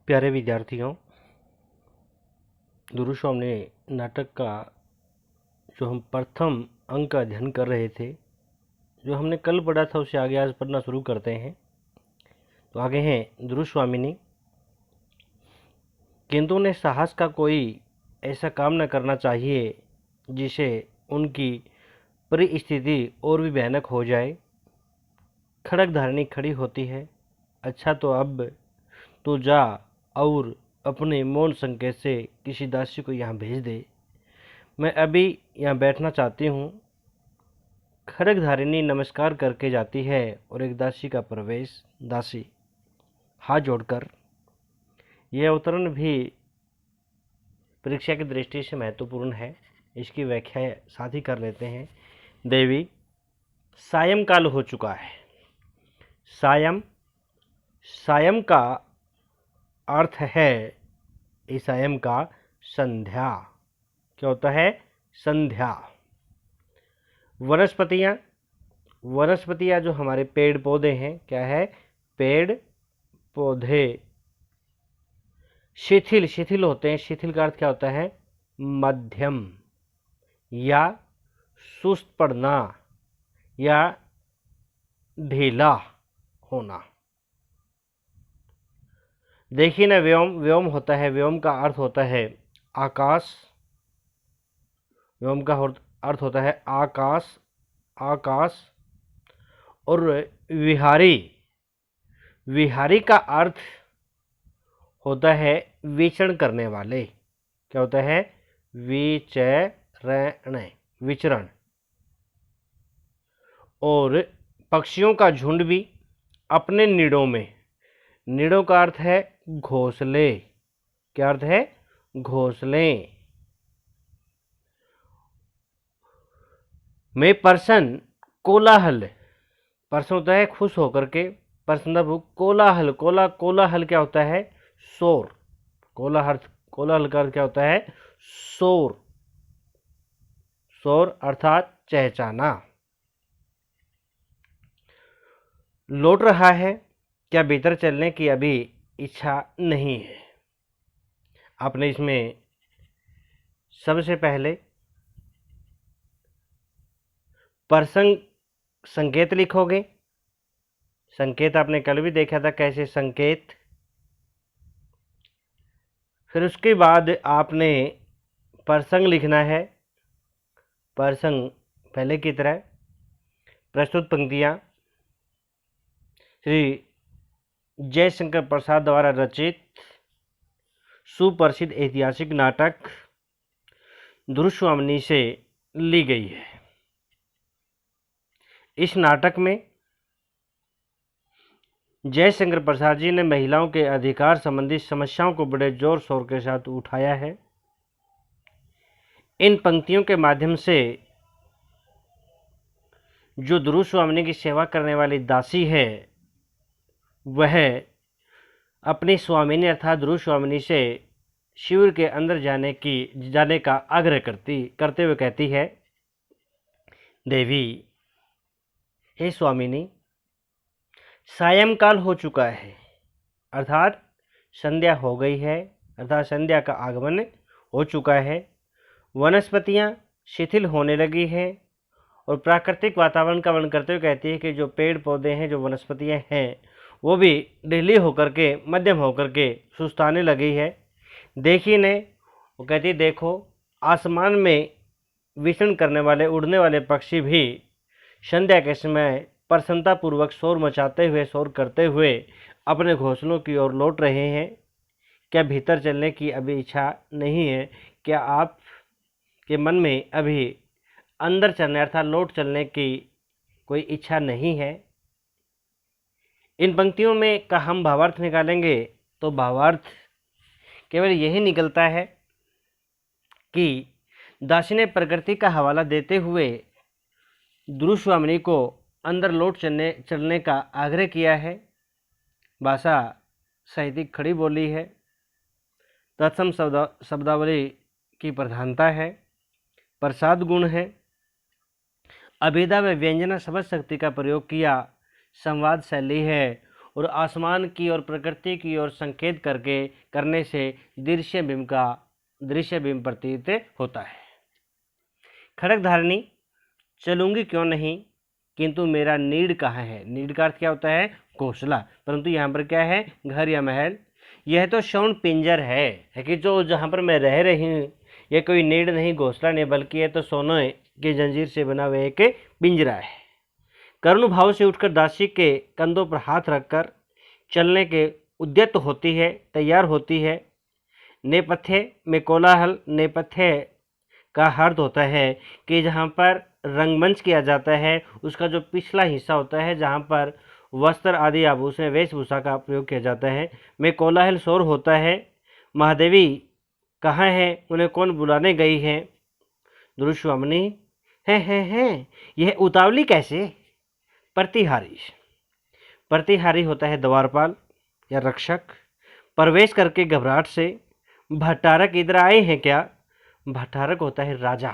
प्यारे विद्यार्थियों, गुरुस्वामी नाटक का जो हम प्रथम अंक का अध्ययन कर रहे थे, जो हमने कल पढ़ा था उसे आगे आज पढ़ना शुरू करते हैं। तो आगे हैं गुरुस्वामिनी। किंतु उन्हें साहस का कोई ऐसा काम न करना चाहिए जिसे उनकी परिस्थिति और भी भयानक हो जाए। खड़क धारणी खड़ी होती है। अच्छा तो अब तू जा और अपने मौन संकेत से किसी दासी को यहाँ भेज दे। मैं अभी यहाँ बैठना चाहती हूँ। खड़गधारिणी नमस्कार करके जाती है और एक दासी का प्रवेश। दासी हाथ जोड़कर। यह अवतरण भी परीक्षा की दृष्टि से महत्वपूर्ण है। इसकी व्याख्या साथ ही कर लेते हैं। देवी, सायंकाल हो चुका है। सायं का अर्थ है इस सायं का संध्या। क्या होता है? संध्या। वनस्पतियाँ जो हमारे पेड़ पौधे हैं, क्या है? पेड़ पौधे शिथिल होते हैं। शिथिल का अर्थ क्या होता है? मध्यम या सुस्त पड़ना या ढीला होना। देखिए ना, व्योम होता है। व्योम का अर्थ होता है आकाश। व्योम का अर्थ होता है आकाश। और विहारी का अर्थ होता है विचरण करने वाले। क्या होता है? विचरण। और पक्षियों का झुंड भी अपने निड़ों में। निड़ों का अर्थ है घोंसले। क्या अर्थ है? घोंसले में प्रसन्न कोलाहल। प्रसन्न होता है खुश होकर के। प्रसन्न कोलाहल। कोलाहल क्या होता है? शोर। कोलाहल का अर्थ क्या होता है? शोर अर्थात चहचहाना। लौट रहा है। क्या भीतर चलने की अभी इच्छा नहीं है? आपने इसमें सबसे पहले प्रसंग संकेत लिखोगे। संकेत आपने कल भी देखा था, कैसे संकेत। फिर उसके बाद आपने प्रसंग लिखना है। प्रसंग पहले की तरह। प्रस्तुत पंक्तियां श्री जयशंकर प्रसाद द्वारा रचित सुप्रसिद्ध ऐतिहासिक नाटक गुरुस्वामिनी से ली गई है। इस नाटक में जयशंकर प्रसाद जी ने महिलाओं के अधिकार संबंधी समस्याओं को बड़े जोर शोर के साथ उठाया है। इन पंक्तियों के माध्यम से जो गुरुस्वामिनी की सेवा करने वाली दासी है, वह अपनी स्वामिनी अर्थात गुरुस्वामिनी से शिविर के अंदर जाने का आग्रह करते हुए कहती है, देवी, हे स्वामिनी, सायंकाल हो चुका है, अर्थात संध्या हो गई है, अर्थात संध्या का आगमन हो चुका है। वनस्पतियां शिथिल होने लगी है और प्राकृतिक वातावरण का वर्णन करते हुए कहती है कि जो पेड़ पौधे हैं, जो वनस्पतियां हैं, वो भी ढीली होकर के, मध्यम होकर के सुस्ताने लगी है। देखिए ने, वो कहती है, देखो, आसमान में विचरण करने वाले उड़ने वाले पक्षी भी संध्या के समय प्रसन्नतापूर्वक शोर करते हुए अपने घोंसलों की ओर लौट रहे हैं। क्या भीतर चलने की अभी इच्छा नहीं है? क्या आप के मन में अभी अंदर चलने अर्थात लौट चलने की कोई इच्छा नहीं है? इन पंक्तियों में का हम भावार्थ निकालेंगे तो भावार्थ केवल यही निकलता है कि दासी ने प्रकृति का हवाला देते हुए गुरुस्वामिनी को अंदर लौट चलने का आग्रह किया है। भाषा साहित्यिक खड़ी बोली है। तत्सम शब्दावली की प्रधानता है। प्रसाद गुण है। अभिधा व व्यंजना शब्द शक्ति का प्रयोग किया। संवाद शैली है और आसमान की और प्रकृति की ओर संकेत करके करने से दृश्य बिंब प्रतीत होता है। खड़गधारणी चलूंगी क्यों नहीं, किंतु मेरा नीड़ कहाँ है। नीड़ का अर्थ क्या होता है, घोंसला, परंतु यहाँ पर क्या है, घर या महल। यह तो शौन पिंजर है कि जो जहाँ पर मैं रह रही हूँ यह कोई नीड़ नहीं, घोंसला नहीं, बल्कि यह तो सोने की जंजीर से बना हुआ एक पिंजरा है। करुण भाव से उठकर दासी के कंधों पर हाथ रखकर चलने के उद्यत होती है, तैयार होती है। नेपथ्य में कोलाहल, नेपथ्य का अर्थ होता है कि जहाँ पर रंगमंच किया जाता है उसका जो पिछला हिस्सा होता है, जहाँ पर वस्त्र आदि आभूषण वेशभूषा का प्रयोग किया जाता है, में कोलाहल शोर होता है। महादेवी कहाँ है, उन्हें कौन बुलाने गई है। दुर्श्वामिनी है, यह उतावली कैसे। प्रतिहारी होता है द्वारपाल या रक्षक। प्रवेश करके घबराहट से, भट्टारक इधर आए हैं क्या। भट्टारक होता है राजा।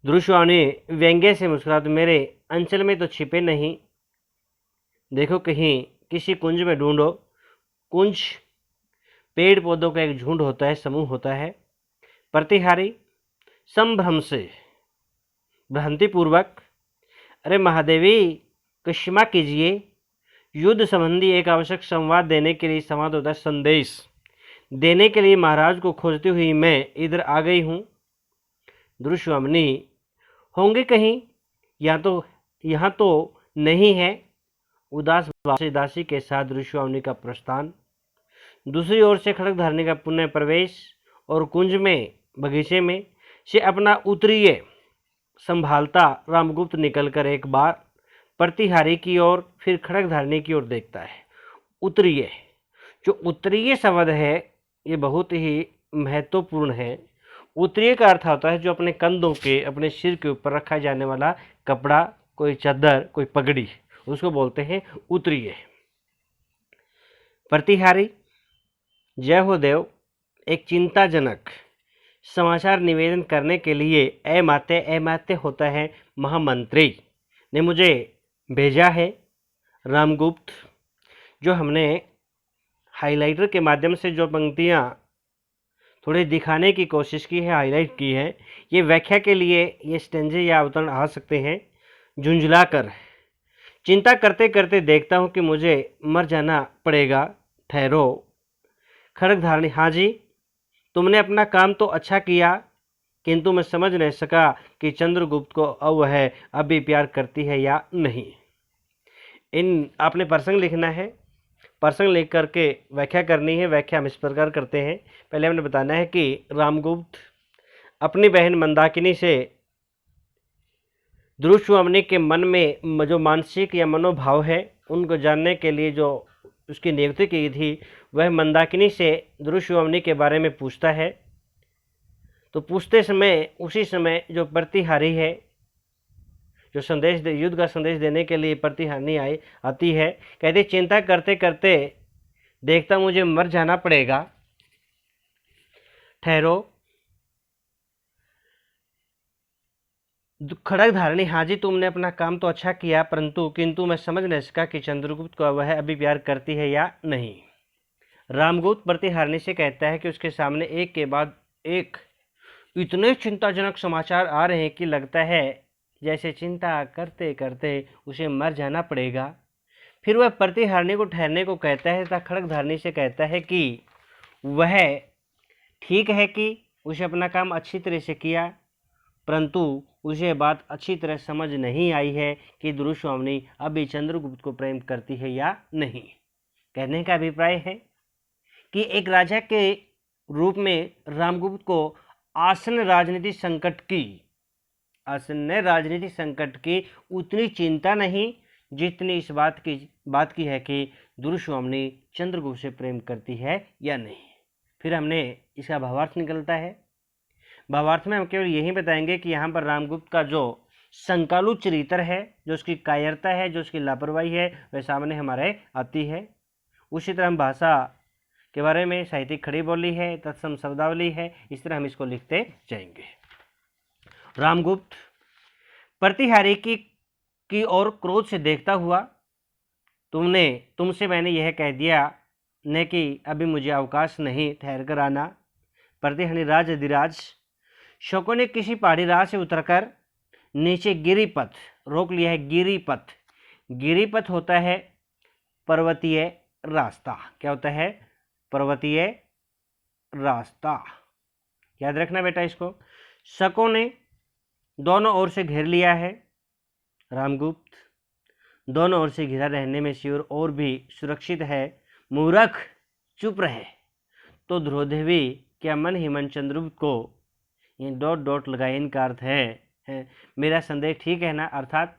दुर्श्वामिनी व्यंग्य से मुस्कुराते, मेरे अंचल में तो छिपे नहीं, देखो कहीं किसी कुंज में ढूंढो। कुंज पेड़ पौधों का एक झुंड होता है, समूह होता है। प्रतिहारी संभ्रम से, भ्रांतिपूर्वक, अरे महादेवी क्षमा कीजिए, युद्ध संबंधी एक आवश्यक संवाद देने के लिए, संवाद होता है संदेश देने के लिए महाराज को खोजती हुई मैं इधर आ गई हूँ। दुर्श्वामिनी होंगे कहीं, यहाँ तो नहीं है। उदास दासी के साथ दुर्श्वामिनी का प्रस्थान। दूसरी ओर से खड़गधारणी का पुनः प्रवेश और कुंज में, बगीचे में से अपना उत्तरीय संभालता रामगुप्त निकलकर एक बार प्रतिहारी की ओर, फिर खड़गधारणी की ओर देखता है। उत्तरीय, जो उत्तरीय शब्द है ये बहुत ही महत्वपूर्ण है। उत्तरीय का अर्थ होता है जो अपने कंधों के, अपने सिर के ऊपर रखा जाने वाला कपड़ा, कोई चादर, कोई पगड़ी, उसको बोलते हैं उत्तरीय। प्रतिहारी जय हो देव, एक चिंताजनक समाचार निवेदन करने के लिए अमात्य होता है महामंत्री ने मुझे भेजा है। रामगुप्त, जो हमने हाइलाइटर के माध्यम से जो पंक्तियाँ थोड़ी दिखाने की कोशिश की है, हाईलाइट की है, ये व्याख्या के लिए ये स्टेंजे या अवतरण आ सकते हैं। झुंझलाकर, चिंता करते करते देखता हूँ कि मुझे मर जाना पड़ेगा, ठहरो। खड़गधारणी, हाँ जी, तुमने अपना काम तो अच्छा किया, किंतु मैं समझ नहीं सका कि चंद्रगुप्त को अब वह अभी प्यार करती है या नहीं। इन आपने प्रसंग लिखना है, प्रसंग लिख करके व्याख्या करनी है। व्याख्या हम इस प्रकार करते हैं। पहले हमने बताना है कि रामगुप्त अपनी बहन मंदाकिनी से दुर्श्वामिनी के मन में जो मानसिक या मनोभाव है उनको जानने के लिए जो उसकी नियुक्ति की थी, वह मंदाकिनी से दुर्श्वामिनी के बारे में पूछता है। तो पूछते समय उसी समय जो प्रतिहारी है, जो संदेश युद्ध का संदेश देने के लिए प्रतिहारी आती है, कहती चिंता करते करते देखता मुझे मर जाना पड़ेगा, ठहरो। खड़गधारणी, हाँ जी, तुमने अपना काम तो अच्छा किया, किंतु मैं समझ नहीं सका कि चंद्रगुप्त को वह अभी प्यार करती है या नहीं। रामगुप्त प्रतिहारणी से कहता है कि उसके सामने एक के बाद एक इतने चिंताजनक समाचार आ रहे हैं कि लगता है जैसे चिंता करते करते उसे मर जाना पड़ेगा। फिर वह प्रतिहारणी को ठहरने को कहता है तथा खड़गधारणी से कहता है कि वह ठीक है कि उसे अपना काम अच्छी तरह से किया, परंतु उसे बात अच्छी तरह समझ नहीं आई है कि दुर्श्वामिनी अभी चंद्रगुप्त को प्रेम करती है या नहीं। कहने का अभिप्राय है कि एक राजा के रूप में रामगुप्त को आसन्न राजनीतिक संकट की उतनी चिंता नहीं जितनी इस बात की है कि दुर्श्वामिनी चंद्रगुप्त से प्रेम करती है या नहीं। फिर हमने इसका भावार्थ निकलता है। भावार्थ में हम केवल यही बताएंगे कि यहाँ पर रामगुप्त का जो संकालु चरित्र है, जो उसकी कायरता है, जो उसकी लापरवाही है, वह सामने हमारे आती है। उसी तरह हम भाषा के बारे में साहित्यिक खड़ी बोली है, तत्सम शब्दावली है, इस तरह हम इसको लिखते जाएंगे। रामगुप्त प्रतिहारी की ओर क्रोध से देखता हुआ तुमसे मैंने यह कह दिया न कि अभी मुझे अवकाश नहीं, ठहर कर आना। प्रतिहनिराज अधिराज। शकों ने किसी पहाड़ी राह से उतरकर नीचे गिरिपथ रोक लिया है। गिरिपथ, गिरिपथ होता है पर्वतीय रास्ता। क्या होता है? पर्वतीय रास्ता। याद रखना बेटा इसको। शकों ने दोनों ओर से घेर लिया है। रामगुप्त, दोनों ओर से घिरा रहने में शिविर और भी सुरक्षित है। मूर्ख, चुप रहे। तो ध्रुवदेवी क्या मन ही मन चंद्रगुप्त को ये डॉट डॉट लगाए, इनका अर्थ है मेरा संदेह ठीक है ना? अर्थात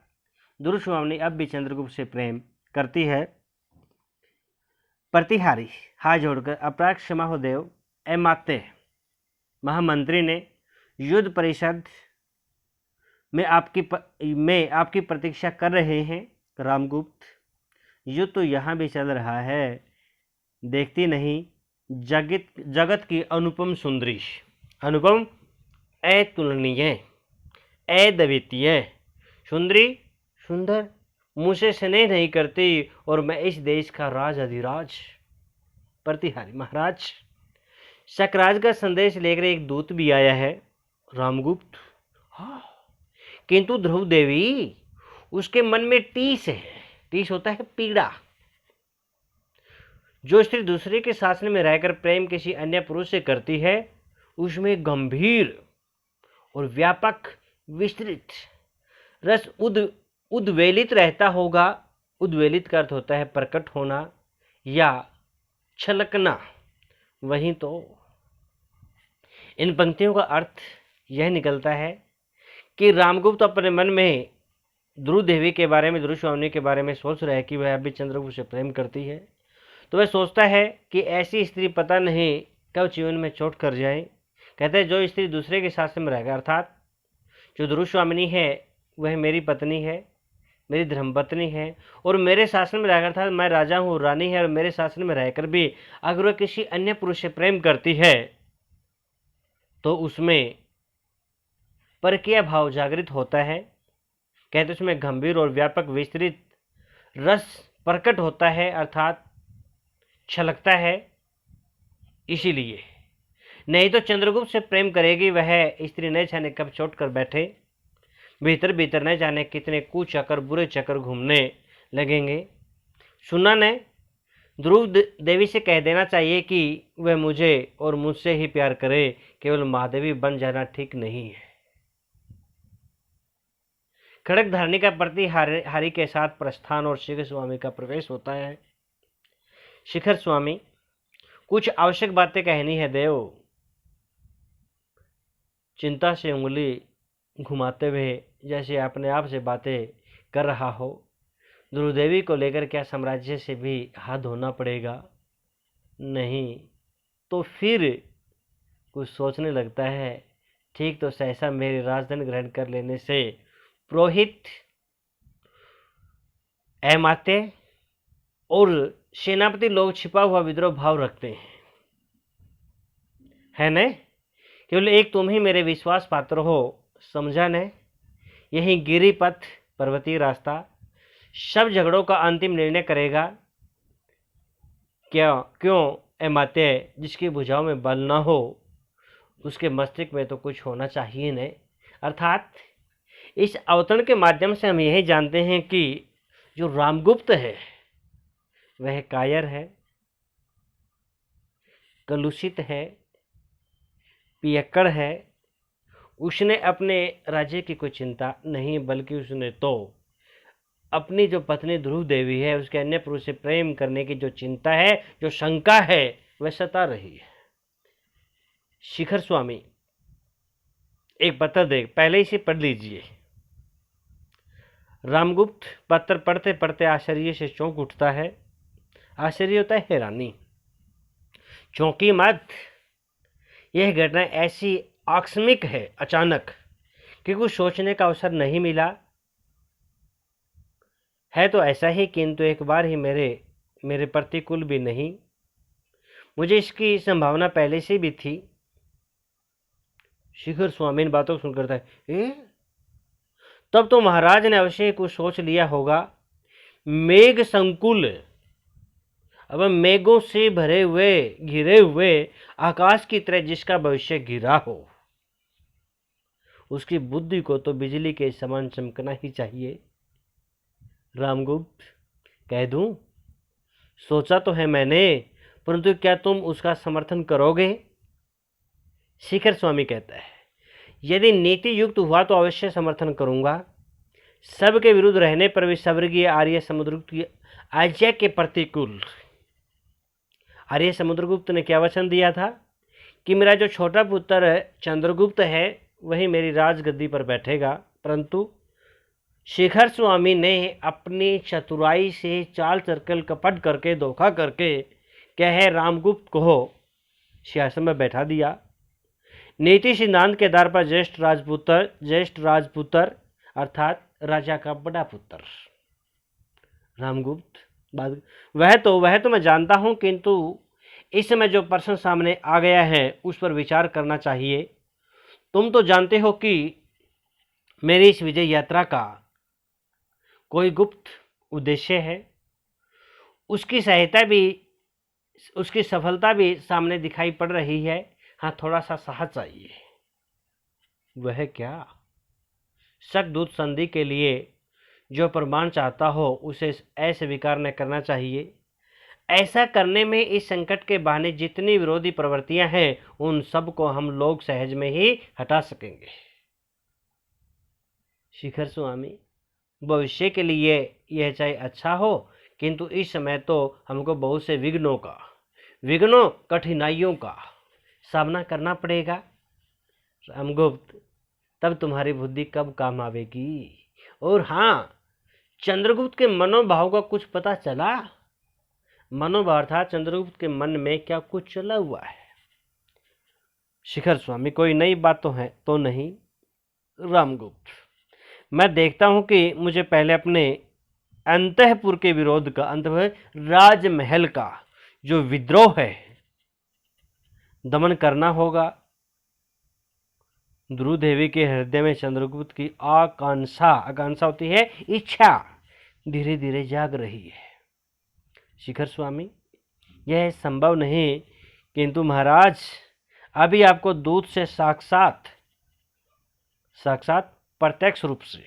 दुर्श्वामिनी अब भी चंद्रगुप्त से प्रेम करती है। प्रतिहारी हाथ जोड़कर अपराध क्षमा हो देव। अमात्य महामंत्री ने युद्ध परिषद में आपकी प्रतीक्षा कर रहे हैं। रामगुप्त, युद्ध तो यहाँ भी चल रहा है, देखती नहीं जगत की अनुपम सुंदरी। अनुपम, अतुलनीय, अद्वितीय। सुंदरी, सुंदर, मुझसे स्नेह नहीं करती और मैं इस देश का राज अधिराज। प्रतिहारी महाराज, शकराज का संदेश लेकर एक दूत भी आया है। रामगुप्त, हाँ, किंतु ध्रुव देवी उसके मन में टीस है। टीस होता है पीड़ा। जो स्त्री दूसरे के शासन में रहकर प्रेम किसी अन्य पुरुष से करती है उसमें गंभीर और व्यापक विस्तृत रस उद्वेलित रहता होगा। उद्वेलित का अर्थ होता है प्रकट होना या छलकना। वहीं तो इन पंक्तियों का अर्थ यह निकलता है कि रामगुप्त अपने मन में ध्रुव देवी के बारे में, दुर्श्वामिनी के बारे में सोच रहा है कि वह अभी चंद्रगुप्त से प्रेम करती है। तो वह सोचता है कि ऐसी स्त्री पता नहीं कब जीवन में चोट कर जाए। कहते हैं जो स्त्री दूसरे के शासन में रहेगा, अर्थात जो दुर्श्वामिनी है वह मेरी पत्नी है, मेरी धर्मपत्नी है और मेरे शासन में रहकर, अर्थात मैं राजा हूँ, रानी है और मेरे शासन में रहकर भी अगर वह किसी अन्य पुरुष से प्रेम करती है तो उसमें परकीय भाव जागृत होता है। कहते उसमें गंभीर और व्यापक विस्तृत रस प्रकट होता है, अर्थात छलकता है। इसीलिए नहीं तो चंद्रगुप्त से प्रेम करेगी वह स्त्री न जाने कब चोट कर बैठे, भीतर भीतर न जाने कितने कुचक्कर बुरे चक्कर घूमने लगेंगे। सुना ने ध्रुव देवी से कह देना चाहिए कि वह मुझे और मुझसे ही प्यार करे, केवल महादेवी बन जाना ठीक नहीं है। खड़ग धारणी का प्रतिहारी के साथ प्रस्थान और शिखर स्वामी का प्रवेश होता है। शिखर स्वामी, कुछ आवश्यक बातें कहनी है देव। चिंता से उंगली घुमाते हुए जैसे अपने आप से बातें कर रहा हो। ध्रुवदेवी को लेकर क्या साम्राज्य से भी हाथ धोना पड़ेगा? नहीं तो फिर कुछ सोचने लगता है। ठीक तो सहसा मेरी राजधानी ग्रहण कर लेने से पुरोहित, अमात्य और सेनापति लोग छिपा हुआ विद्रोह भाव रखते हैं, है न? केवल एक तुम ही मेरे विश्वास पात्र हो, समझा न? यही गिरिपथ पर्वतीय रास्ता सब झगड़ों का अंतिम निर्णय करेगा। क्यों अमात्य, जिसकी भुजाओं में बल ना हो उसके मस्तिष्क में तो कुछ होना चाहिए न? अर्थात इस अवतरण के माध्यम से हम यही जानते हैं कि जो रामगुप्त है वह कायर है, कलुषित है, पियक्कड़ है। उसने अपने राज्य की कोई चिंता नहीं, बल्कि उसने तो अपनी जो पत्नी ध्रुव देवी है उसके अन्य पुरुष से प्रेम करने की जो चिंता है, जो शंका है, वह सता रही है। शिखर स्वामी एक पत्र दे, पहले इसे पढ़ लीजिए। रामगुप्त पत्र पढ़ते पढ़ते आश्चर्य से चौंक उठता है। आश्चर्य होता है हैरानी। चौंकी मत, यह घटना ऐसी आकस्मिक है, अचानक, कि कुछ सोचने का अवसर नहीं मिला है। तो ऐसा ही, किंतु एक बार ही मेरे प्रतिकूल भी नहीं। मुझे इसकी संभावना पहले से भी थी। शिखर स्वामी इन बातों को सुनकर था, तब तो महाराज ने अवश्य कुछ सोच लिया होगा। मेघ संकुल, अब मेघों से भरे हुए घिरे हुए आकाश की तरह जिसका भविष्य घिरा हो, उसकी बुद्धि को तो बिजली के समान चमकना ही चाहिए। रामगुप्त, कह दूं, सोचा तो है मैंने, परंतु क्या तुम उसका समर्थन करोगे? शिखर स्वामी कहता है, यदि नीति युक्त हुआ तो अवश्य समर्थन करूंगा। सबके विरुद्ध रहने पर भी स्वर्गीय आर्य समुद्रगुप्त की आज्ञा के प्रतिकूल। आर्य समुद्रगुप्त ने क्या वचन दिया था कि मेरा जो छोटा पुत्र चंद्रगुप्त है वही मेरी राजगद्दी पर बैठेगा, परंतु शिखर स्वामी ने अपनी चतुराई से चाल चरकल कपट करके धोखा करके क्या है रामगुप्त को सिंहासन में बैठा दिया। नीति सिद्धांत के आधार पर ज्येष्ठ राजपुत्र अर्थात राजा का बड़ा पुत्र रामगुप्त, वह तो मैं जानता हूं, किंतु इस समय जो प्रश्न सामने आ गया है उस पर विचार करना चाहिए। तुम तो जानते हो कि मेरी इस विजय यात्रा का कोई गुप्त उद्देश्य है, उसकी सफलता भी सामने दिखाई पड़ रही है। हाँ, थोड़ा सा साहस चाहिए। वह क्या? शकदूत संधि के लिए जो प्रमाण चाहता हो उसे अस्वीकार न करना चाहिए। ऐसा करने में इस संकट के बहाने जितनी विरोधी प्रवृत्तियां हैं उन सब को हम लोग सहज में ही हटा सकेंगे। शिखर स्वामी, भविष्य के लिए यह चाहे अच्छा हो, किंतु इस समय तो हमको बहुत से विघ्नों कठिनाइयों का सामना करना पड़ेगा। रामगुप्त, तब तुम्हारी बुद्धि कब काम आवेगी? और हाँ, चंद्रगुप्त के मनोभाव का कुछ पता चला? मनोभाव था चंद्रगुप्त के मन में क्या कुछ चला हुआ है? शिखर स्वामी, कोई नई बात तो है तो नहीं? रामगुप्त, मैं देखता हूं कि मुझे पहले अपने अंतःपुर के विरोध का, राजमहल का जो विद्रोह है दमन करना होगा। ध्रुव देवी के हृदय में चंद्रगुप्त की आकांक्षा होती है, इच्छा धीरे धीरे जाग रही है। शिखर स्वामी, यह संभव नहीं, किंतु महाराज अभी आपको दूत से साक्षात प्रत्यक्ष रूप से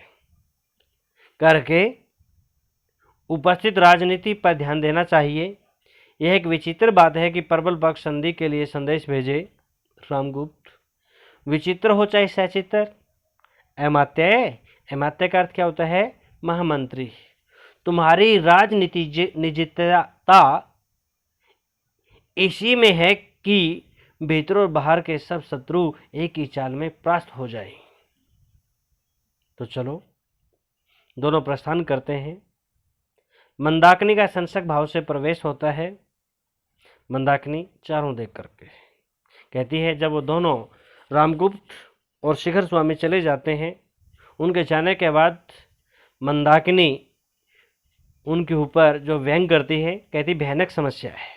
करके उपस्थित राजनीति पर ध्यान देना चाहिए। यह एक विचित्र बात है कि प्रबल पक्ष संधि के लिए संदेश भेजे। रामगुप्त, विचित्र हो चाहे सचित्र, अमात्य का अर्थ क्या होता है? महामंत्री। तुम्हारी राजनीति निजितता इसी में है कि भीतर और बाहर के सब शत्रु एक ही चाल में परास्त हो जाएं। तो चलो दोनों प्रस्थान करते हैं। मंदाकिनी का संशक भाव से प्रवेश होता है। मंदाकिनी चारों देख करके कहती है, जब वो दोनों रामगुप्त और शिखर स्वामी चले जाते हैं, उनके जाने के बाद मंदाकिनी उनके ऊपर जो व्यंग करती है, कहती भयानक समस्या है।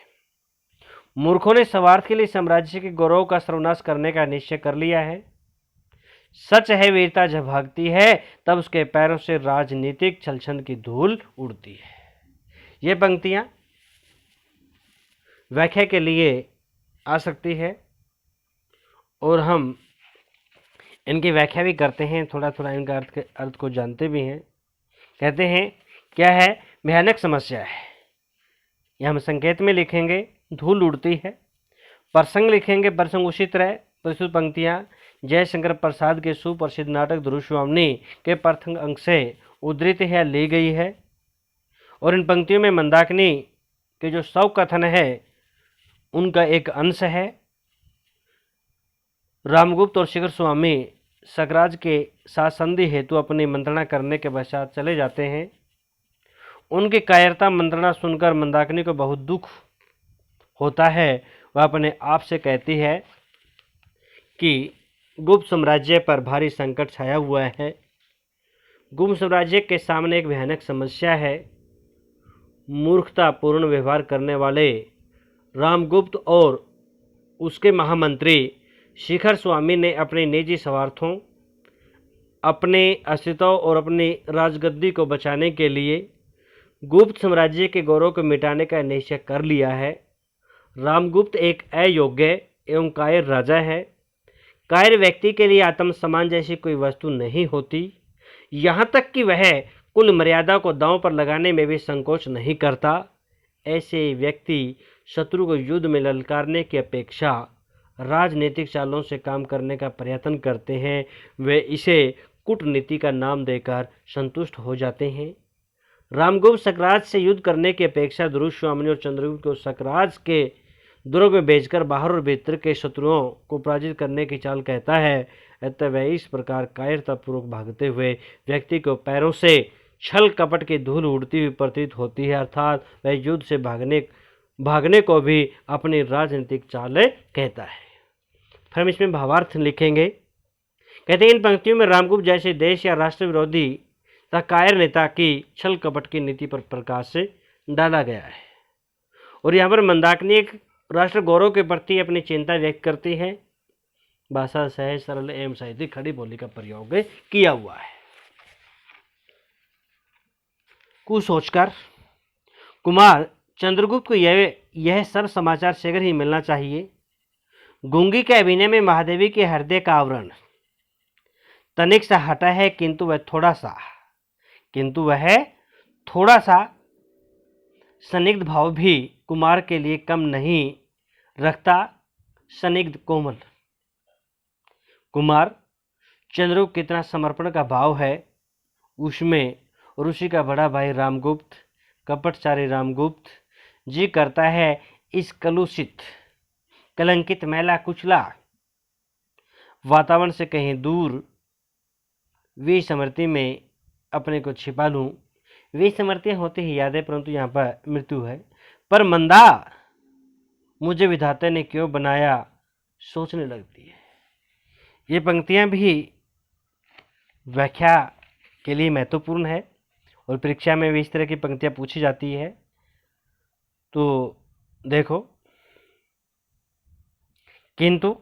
मूर्खों ने स्वार्थ के लिए साम्राज्य के गौरव का सर्वनाश करने का निश्चय कर लिया है। सच है, वीरता जब भागती है तब उसके पैरों से राजनीतिक छलछंद की धूल उड़ती है। ये पंक्तियां व्याख्या के लिए आ सकती है और हम इनकी व्याख्या भी करते हैं, थोड़ा थोड़ा इनका अर्थ को जानते भी हैं। कहते हैं क्या है? भयानक समस्या है। यह हम संकेत में लिखेंगे, धूल उड़ती है। प्रसंग लिखेंगे, प्रसंग उसी तरह। प्रस्तुत पंक्तियां जयशंकर प्रसाद के सुप्रसिद्ध नाटक ध्रुव स्वामी के प्रथम अंक से उद्धृत है, ली गई है। और इन पंक्तियों में मंदाकिनी के जो शव कथन है उनका एक अंश है। रामगुप्त और शिखर स्वामी सकराज के साथ संधि हेतु अपनी मंत्रणा करने के पश्चात चले जाते हैं। उनकी कायरता मंत्रणा सुनकर मंदाकिनी को बहुत दुख होता है। वह अपने आप से कहती है कि गुप्त साम्राज्य पर भारी संकट छाया हुआ है। गुप्त साम्राज्य के सामने एक भयानक समस्या है। मूर्खतापूर्ण व्यवहार करने वाले रामगुप्त और उसके महामंत्री शिखर स्वामी ने अपने निजी स्वार्थों, अपने अस्तित्व और अपनी राजगद्दी को बचाने के लिए गुप्त साम्राज्य के गौरव को मिटाने का निश्चय कर लिया है। रामगुप्त एक अयोग्य एवं कायर राजा है। कायर व्यक्ति के लिए आत्म सम्मान जैसी कोई वस्तु नहीं होती। यहाँ तक कि वह कुल मर्यादा को दांव पर लगाने में भी संकोच नहीं करता। ऐसे व्यक्ति शत्रु को युद्ध में ललकारने की अपेक्षा राजनीतिक चालों से काम करने का प्रयत्न करते हैं। वे इसे कूटनीति का नाम देकर संतुष्ट हो जाते हैं। रामगुप्त सकराज से युद्ध करने की अपेक्षा दुर्श्वामिनी और चंद्रगुप्त को सकराज के दुर्ग में भेजकर बाहर और भीतर के शत्रुओं को पराजित करने की चाल कहता है। अतः वह इस प्रकार कायरतापूर्वक भागते हुए व्यक्ति को पैरों से छल कपट की धूल उड़ती हुई प्रतीत होती है, अर्थात वह युद्ध से भागने को भी अपनी राजनीतिक चाल कहता है। फिर हम इसमें भावार्थ लिखेंगे। कहते हैं इन पंक्तियों में रामगुप्त जैसे देश या राष्ट्र विरोधी तथा कायर नेता की छल कपट की नीति पर प्रकाश से डाला गया है। और यहाँ पर मंदाकिनी एक राष्ट्र गौरव के प्रति अपनी चिंता व्यक्त करती है। भाषा सहज सरल एवं साहित्यिक खड़ी बोली का प्रयोग किया हुआ है। कुछ सोचकर कुमार चंद्रगुप्त को यह सब समाचार शीघ्र ही मिलना चाहिए। गूंगी के अभिनय में महादेवी के हृदय का आवरण तनिक सा हटा है, किंतु वह थोड़ा सा संदिग्ध भाव भी कुमार के लिए कम नहीं रखता। संदिग्ध कोमल कुमार चंद्रगुप्त कितना समर्पण का भाव है उसमें ऋषि का बड़ा भाई रामगुप्त, कपटचारी रामगुप्त जी करता है इस कलुषित कलंकित मैला कुचला वातावरण से कहीं दूर विस्मृति में अपने को छिपा लूं। विस्मृति होती ही यादें, परंतु यहाँ पर मृत्यु है। पर मंदा मुझे विधाता ने क्यों बनाया सोचने लगती है। ये पंक्तियाँ भी व्याख्या के लिए महत्वपूर्ण है और परीक्षा में भी इस तरह की पंक्तियाँ पूछी जाती है। तो देखो, किंतु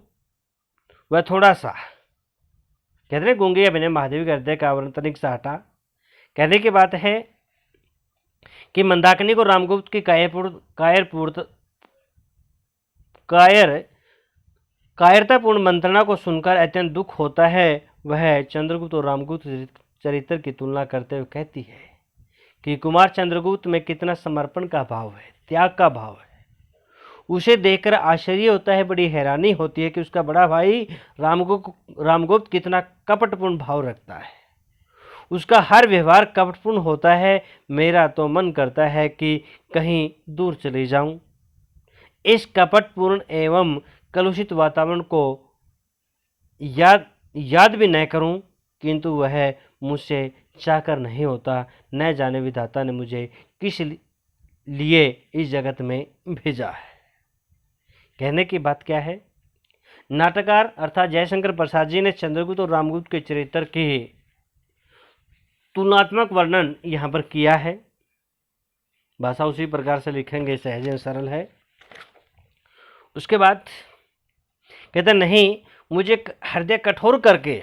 वह थोड़ा सा कहते हैं गूंगे अभिनय महादेवी का हृदय का आवरण तनिक सा हटा। कहने की बात है कि मंदाकिनी को रामगुप्त की कायरतापूर्ण मंत्रणा को सुनकर अत्यंत दुख होता है। वह चंद्रगुप्त और रामगुप्त चरित्र की तुलना करते हुए कहती है कि कुमार चंद्रगुप्त में कितना समर्पण का भाव है, त्याग का भाव है। उसे देखकर आश्चर्य होता है, बड़ी हैरानी होती है कि उसका बड़ा भाई रामगुप्त कितना कपटपूर्ण भाव रखता है। उसका हर व्यवहार कपटपूर्ण होता है। मेरा तो मन करता है कि कहीं दूर चले जाऊं, इस कपटपूर्ण एवं कलुषित वातावरण को याद भी न करूं, किंतु वह मुझसे चाहकर नहीं होता। न जाने विधाता ने मुझे किस लिए इस जगत में भेजा है। कहने की बात क्या है, नाटककार अर्थात जयशंकर प्रसाद जी ने चंद्रगुप्त और रामगुप्त के चरित्र की तुलनात्मक वर्णन यहाँ पर किया है। भाषा उसी प्रकार से लिखेंगे, सहज एवं सरल है। उसके बाद कहते नहीं, मुझे हृदय कठोर करके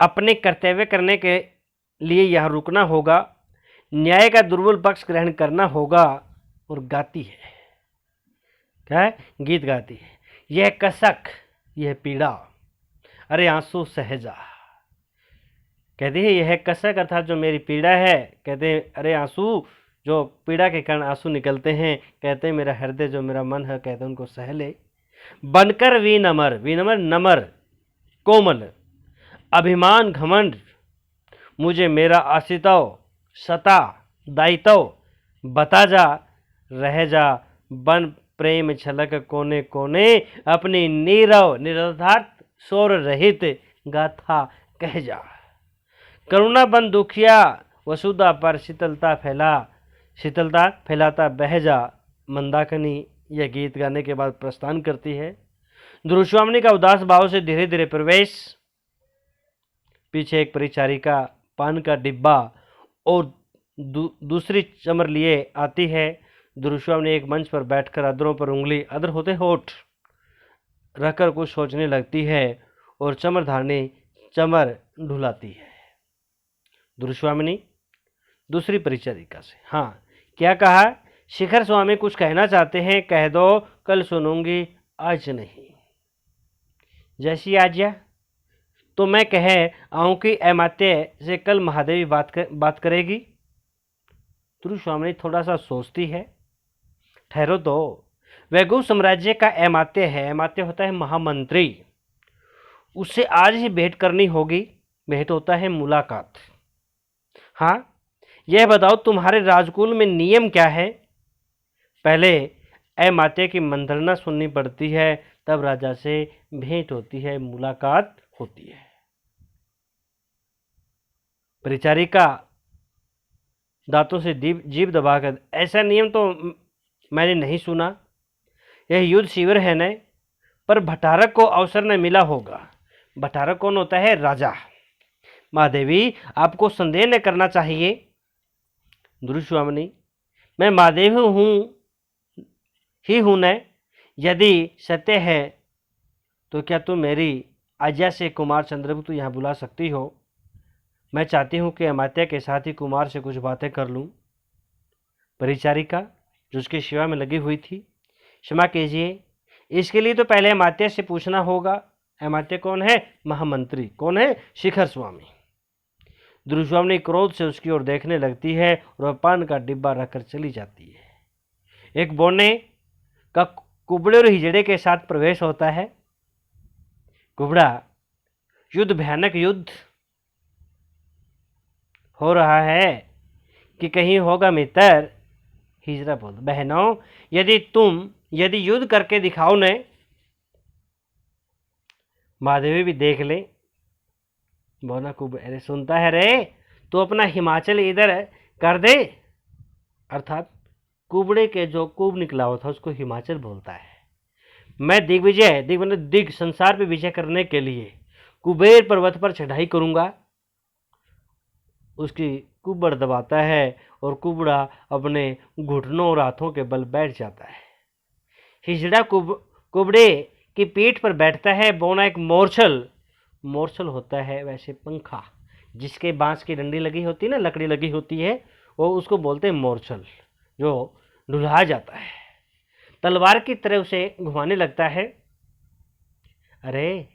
अपने कर्तव्य करने के लिए यहाँ रुकना होगा, न्याय का दुर्बल पक्ष ग्रहण करना होगा। और गाती है, क्या है, गीत गाती है, यह कसक यह पीड़ा अरे आंसू सहजा। कहती है यह कसक अर्थात जो मेरी पीड़ा है, कहते हैं अरे आंसू, जो पीड़ा के कारण आंसू निकलते हैं, कहते हैं मेरा हृदय जो मेरा मन है, कहते हैं उनको सह ले। बनकर विनम्र, विनम्र नम्र कोमल, अभिमान घमंड मुझे मेरा आश्रितव सता दायित्व बता जा, रह जा बन प्रेम छलक कोने कोने, अपनी नीरव निरर्थार्थ शोर रहित गाथा कह जा। करुणा बन दुखिया वसुधा पर शीतलता फैलाता बह जा। मंदाकिनी यह गीत गाने के बाद प्रस्थान करती है। दुर्श्वामिनी का उदास भाव से धीरे धीरे प्रवेश। पीछे एक परिचारिका पान का डिब्बा और दूसरी चमर लिए आती है। दुर्श्वामिनी एक मंच पर बैठकर अधरों पर उंगली, अधर होते होठ रखकर कुछ सोचने लगती है और चमर धारणी चमर ढुलाती है। दुर्श्वामिनी दूसरी परिचारिका से। हाँ, क्या कहा? शिखर स्वामी कुछ कहना चाहते हैं, कह दो, कल सुनूंगी, आज नहीं। जैसी आज्ञा। तो मैं कहे आऊं कि अमात्य से कल महादेवी बात करेगी। ध्रुव स्वामी थोड़ा सा सोचती है, ठहरो तो, वैगु साम्राज्य का अमात्य है, अमात्य होता है महामंत्री, उससे आज ही भेंट करनी होगी। भेंट होता है मुलाकात। हाँ, यह बताओ तुम्हारे राजकुल में नियम क्या है? पहले अमात्य की मंत्रणा सुननी पड़ती है, तब राजा से भेंट होती है, मुलाकात होती है। परिचारिका दांतों से जीभ दबाकर, ऐसा नियम तो मैंने नहीं सुना। यह युद्ध शिविर है न, पर भटारक को अवसर न मिला होगा। भटारक कौन होता है? राजा। महादेवी, आपको संदेह न करना चाहिए। दुर्श्वामिनी, मैं महादेव हूँ न, यदि सत्य है तो क्या तुम मेरी आज्ञा से कुमार चंद्रगुप्त यहाँ बुला सकती हो? मैं चाहती हूँ कि अमात्य के साथ ही कुमार से कुछ बातें कर लूँ। परिचारिका जो उसकी सेवा में लगी हुई थी, क्षमा कीजिए, इसके लिए तो पहले अमात्य से पूछना होगा। अमात्य कौन है? महामंत्री। कौन है? शिखर स्वामी। दुर्श्वामिनी क्रोध से उसकी ओर देखने लगती है और पान का डिब्बा रखकर चली जाती है। एक बोने का कुबड़े और हिजड़े के साथ प्रवेश होता है। कुबड़ा, युद्ध, भयानक युद्ध हो रहा है कि कहीं होगा मित्र? हिजड़ा बोल, बहनों, यदि युद्ध करके दिखाओ ने, महादेवी भी देख ले। बोना अरे सुनता है रे, तो अपना हिमाचल इधर कर दे। अर्थात कुबड़े के जो कुब निकला हुआ था उसको हिमाचल बोलता है। मैं दिग संसार पे विजय करने के लिए कुबेर पर्वत पर चढ़ाई करूंगा। उसकी कुबड़ दबाता है और कुबड़ा अपने घुटनों और हाथों के बल बैठ जाता है। हिजड़ा कुबड़े की पीठ पर बैठता है। बोना एक मोरछल होता है वैसे पंखा, जिसके बांस की डंडी लगी होती है ना, लकड़ी लगी होती है, वो उसको बोलते हैं मोरछल, जो ढुला जाता है। तलवार की तरह उसे घुमाने लगता है। अरे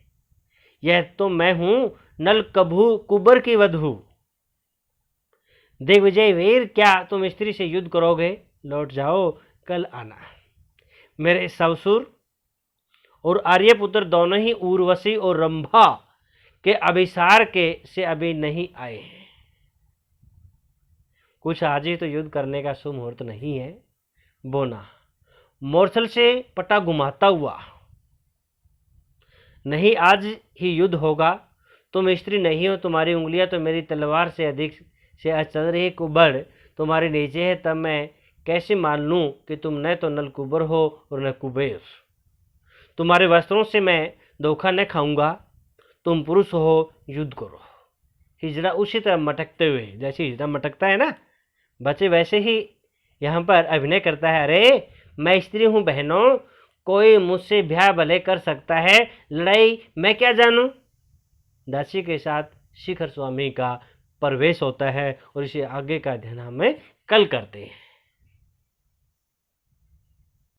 यह तो मैं हूं, नल कभू कुबर की वधू। दिग्विजय वीर, क्या तुम स्त्री से युद्ध करोगे? लौट जाओ, कल आना। मेरे ससुर और आर्यपुत्र दोनों ही उर्वशी और रंभा के अभिसार के से अभी नहीं आए हैं। कुछ आज ही तो युद्ध करने का शुभ मुहूर्त नहीं है। बोना मोरछल से पटा घुमाता हुआ, नहीं आज ही युद्ध होगा। तुम स्त्री नहीं हो, तुम्हारी उंगलियां तो मेरी तलवार से अधिक से चल रही। कुबड़ तुम्हारे नीचे है, तब मैं कैसे मान लूं कि तुम न तो नल कुबर हो और न कुबेर। तुम्हारे वस्त्रों से मैं धोखा न खाऊंगा। तुम पुरुष हो, युद्ध करो। हिजड़ा उसी तरह मटकते हुए, जैसे हिजड़ा मटकता है ना बच्चे, वैसे ही यहाँ पर अभिनय करता है। अरे मैं स्त्री हूँ बहनों, कोई मुझसे ब्याह भले कर सकता है, लड़ाई मैं क्या जानूं। दासी के साथ शिखर स्वामी का प्रवेश होता है और इसे आगे का अध्ययन हमें कल करते हैं।